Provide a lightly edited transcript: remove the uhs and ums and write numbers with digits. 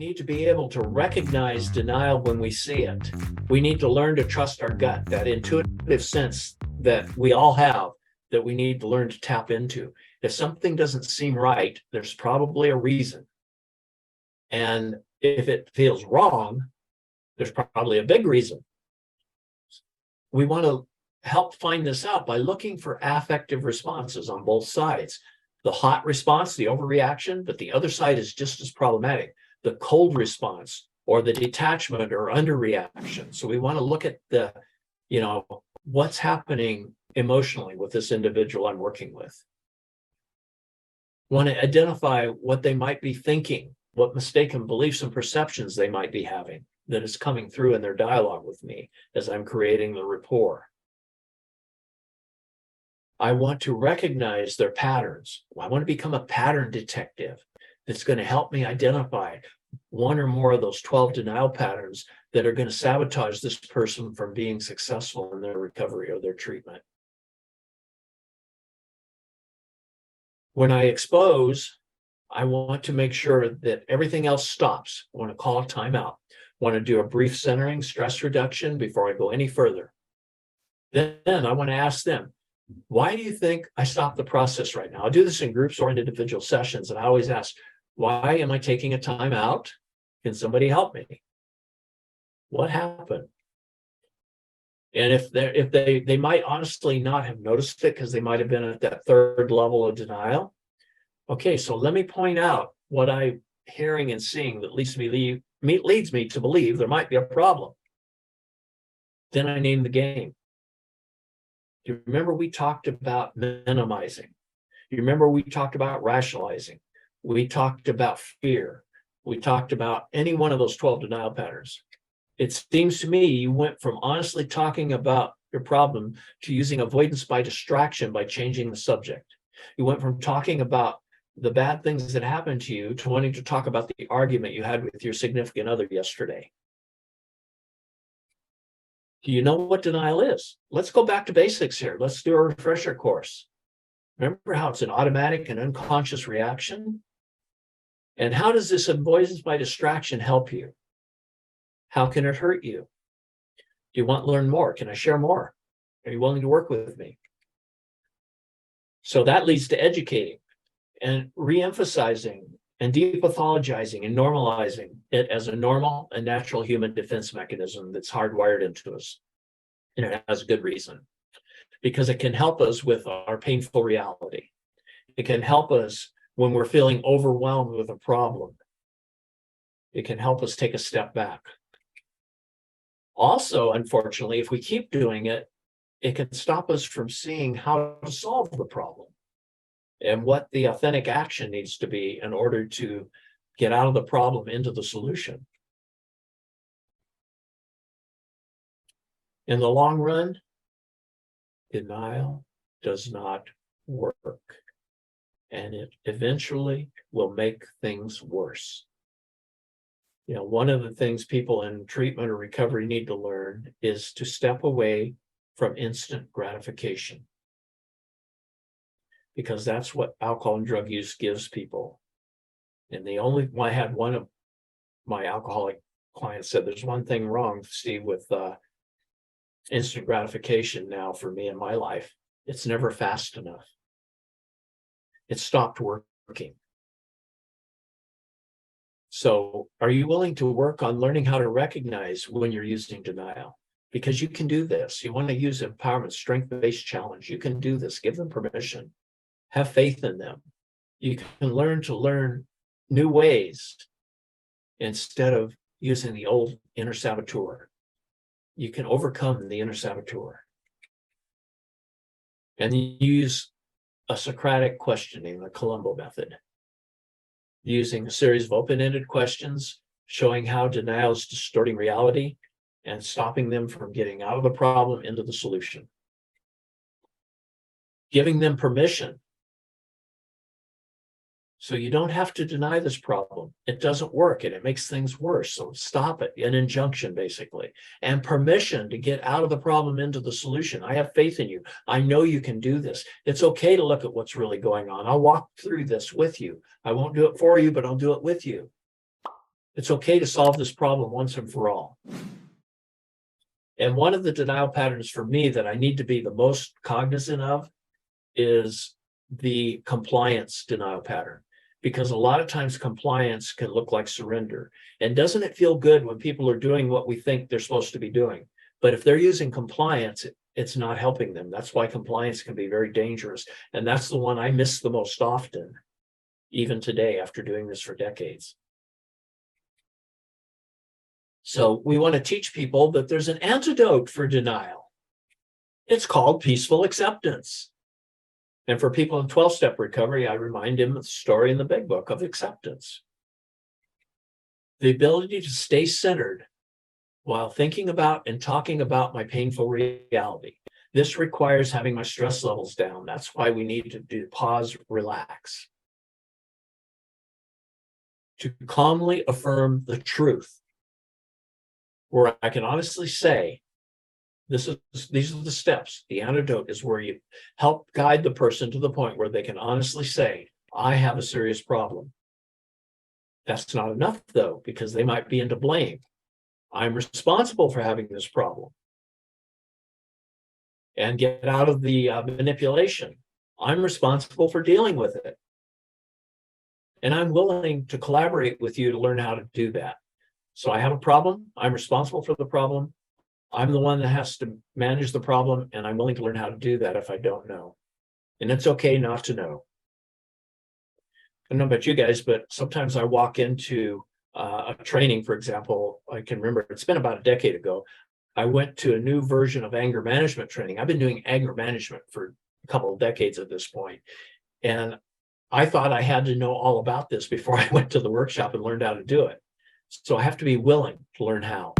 need to be able to recognize denial when we see it. We need to learn to trust our gut, that intuitive sense that we all have that we need to learn to tap into. If something doesn't seem right, there's probably a reason. And if it feels wrong, there's probably a big reason. We want to help find this out by looking for affective responses on both sides. The hot response, the overreaction, but the other side is just as problematic. The cold response or the detachment or underreaction. So we want to look at the, what's happening emotionally with this individual I'm working with. Want to identify what they might be thinking, what mistaken beliefs and perceptions they might be having that is coming through in their dialogue with me as I'm creating the rapport. I want to recognize their patterns. I want to become a pattern detective that's going to help me identify one or more of those 12 denial patterns that are going to sabotage this person from being successful in their recovery or their treatment. When I expose, I want to make sure that everything else stops. I want to call a timeout. I want to do a brief centering, stress reduction before I go any further. Then I want to ask them, why do you think I stopped the process right now? I'll do this in groups or in individual sessions, and I always ask, why am I taking a time out? Can somebody help me? What happened? And if they might honestly not have noticed it because they might have been at that third level of denial. Okay, so let me point out what I'm hearing and seeing that leads me to believe there might be a problem. Then I name the game. Do you remember we talked about minimizing? You remember we talked about rationalizing? We talked about fear. We talked about any one of those 12 denial patterns. It seems to me you went from honestly talking about your problem to using avoidance by distraction by changing the subject. You went from talking about the bad things that happened to you to wanting to talk about the argument you had with your significant other yesterday. Do you know what denial is? Let's go back to basics here. Let's do a refresher course. Remember how it's an automatic and unconscious reaction? And how does this avoidance by distraction help you? How can it hurt you? Do you want to learn more? Can I share more? Are you willing to work with me? So that leads to educating and re-emphasizing and depathologizing and normalizing it as a normal and natural human defense mechanism that's hardwired into us. And it has a good reason, because it can help us with our painful reality. It can help us when we're feeling overwhelmed with a problem. It can help us take a step back. Also, unfortunately, if we keep doing it, it can stop us from seeing how to solve the problem and what the authentic action needs to be in order to get out of the problem into the solution. In the long run, denial does not work, and it eventually will make things worse. One of the things people in treatment or recovery need to learn is to step away from instant gratification, because that's what alcohol and drug use gives people. And I had one of my alcoholic clients said, there's one thing wrong, Steve, with instant gratification now for me in my life. It's never fast enough. It stopped working. So are you willing to work on learning how to recognize when you're using denial? Because you can do this. You want to use empowerment, strength-based challenge. You can do this. Give them permission. Have faith in them. You can learn new ways instead of using the old inner saboteur. You can overcome the inner saboteur and use a Socratic questioning, the Columbo method, using a series of open-ended questions, showing how denial is distorting reality and stopping them from getting out of the problem into the solution. Giving them permission. So you don't have to deny this problem. It doesn't work and it makes things worse. So stop it, an injunction basically. And permission to get out of the problem into the solution. I have faith in you. I know you can do this. It's okay to look at what's really going on. I'll walk through this with you. I won't do it for you, but I'll do it with you. It's okay to solve this problem once and for all. And one of the denial patterns for me that I need to be the most cognizant of is the compliance denial pattern, because a lot of times compliance can look like surrender. And doesn't it feel good when people are doing what we think they're supposed to be doing? But if they're using compliance, it's not helping them. That's why compliance can be very dangerous. And that's the one I miss the most often, even today, after doing this for decades. So we want to teach people that there's an antidote for denial. It's called peaceful acceptance. And for people in 12-step recovery, I remind them of the story in the big book of acceptance. The ability to stay centered while thinking about and talking about my painful reality. This requires having my stress levels down. That's why we need to do pause, relax. To calmly affirm the truth, where I can honestly say, these are the steps. The antidote is where you help guide the person to the point where they can honestly say, I have a serious problem. That's not enough, though, because they might be into blame. I'm responsible for having this problem. And get out of the manipulation. I'm responsible for dealing with it. And I'm willing to collaborate with you to learn how to do that. So I have a problem. I'm responsible for the problem. I'm the one that has to manage the problem, and I'm willing to learn how to do that if I don't know. And it's okay not to know. I don't know about you guys, but sometimes I walk into a training, for example. I can remember it's been about a decade ago. I went to a new version of anger management training. I've been doing anger management for a couple of decades at this point. And I thought I had to know all about this before I went to the workshop and learned how to do it. So I have to be willing to learn how.